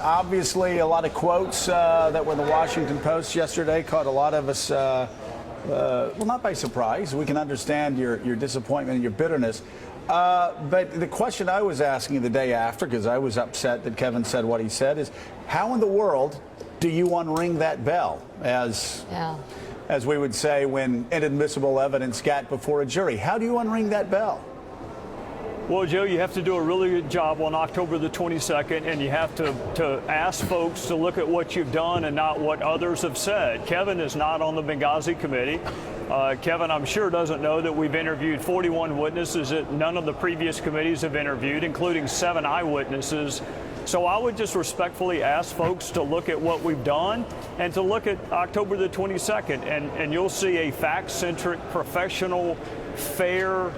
Obviously, a lot of quotes that were in the Washington Post yesterday caught a lot of us, well, not by surprise. We can understand your disappointment and your bitterness. But the question I was asking the day after, because I was upset that Kevin said what he said, is how in the world do you unring that bell, as we would say when inadmissible evidence got before a jury? How do you unring that bell? Well, Joe, you have to do a really good job on October the 22nd, and you have to ask folks to look at what you've done and not what others have said. Kevin is not on the Benghazi committee. Kevin, I'm sure, doesn't know that we've interviewed 41 witnesses that none of the previous committees have interviewed, including 7 eyewitnesses. So I would just respectfully ask folks to look at what we've done and to look at October the 22nd, and you'll see a fact-centric, professional, fair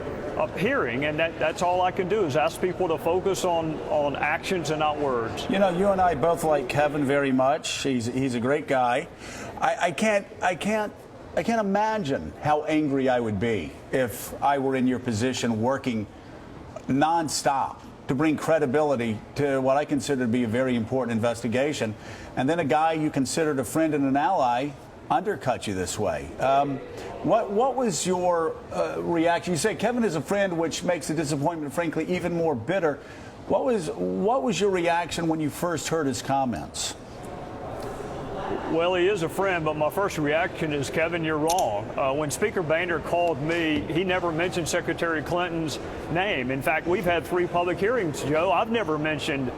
hearing, and that's all I can do is ask people to focus on actions and not words. You know, you and I both like Kevin very much. He's a great guy. I can't imagine how angry I would be if I were in your position working nonstop to bring credibility to what I consider to be a very important investigation, and then a guy you considered a friend and an ally undercut you this way. What was your reaction? You say Kevin is a friend, which makes the disappointment, frankly, even more bitter. What was your reaction when you first heard his comments? Well, he is a friend, but my first reaction is, Kevin, you're wrong. When Speaker Boehner called me, he never mentioned Secretary Clinton's name. In fact, we've had 3 public hearings, Joe. I've never mentioned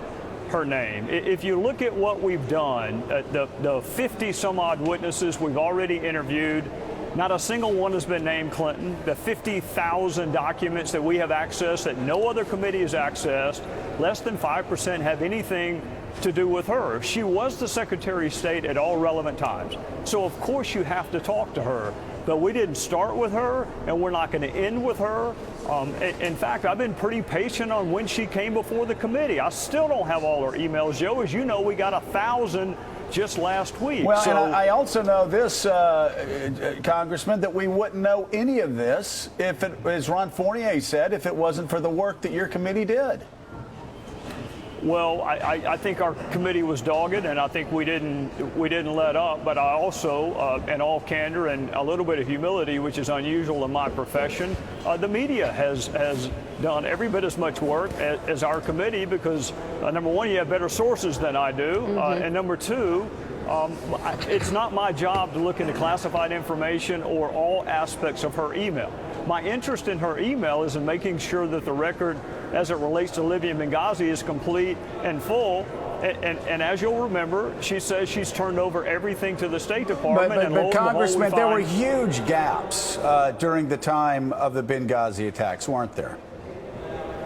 her name. If you look at what we've done, the 50 some odd witnesses we've already interviewed, not a single one has been named Clinton. The 50,000 documents that we have accessed that no other committee has accessed, less than 5% have anything to do with her. She was the Secretary of State at all relevant times. So of course you have to talk to her. But we didn't start with her, and we're not going to end with her. In fact, I've been pretty patient on when she came before the committee. I still don't have all her emails, Joe. As you know, we got 1,000 just last week. Well, so, and I also know this, Congressman, that we wouldn't know any of this if it, as Ron Fournier said, if it wasn't for the work that your committee did. Well, I think our committee was dogged, and I think we didn't let up. But I also, in all candor and a little bit of humility, which is unusual in my profession, the media has done every bit as much work as our committee because, number one, you have better sources than I do, and number two, it's not my job to look into classified information or all aspects of her email. My interest in her email is in making sure that the record as it relates to Libya and Benghazi is complete and full. And as you'll remember, she says she's turned over everything to the State Department. But Congressman, there were huge gaps during the time of the Benghazi attacks, weren't there?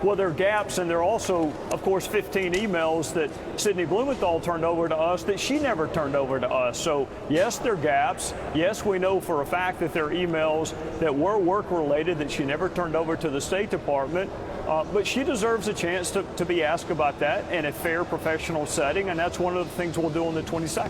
Well, there are gaps, and there are also, of course, 15 emails that Sidney Blumenthal turned over to us that she never turned over to us. So, yes, there are gaps. Yes, we know for a fact that there are emails that were work-related that she never turned over to the State Department. But she deserves a chance to be asked about that in a fair professional setting, and that's one of the things we'll do on the 22nd.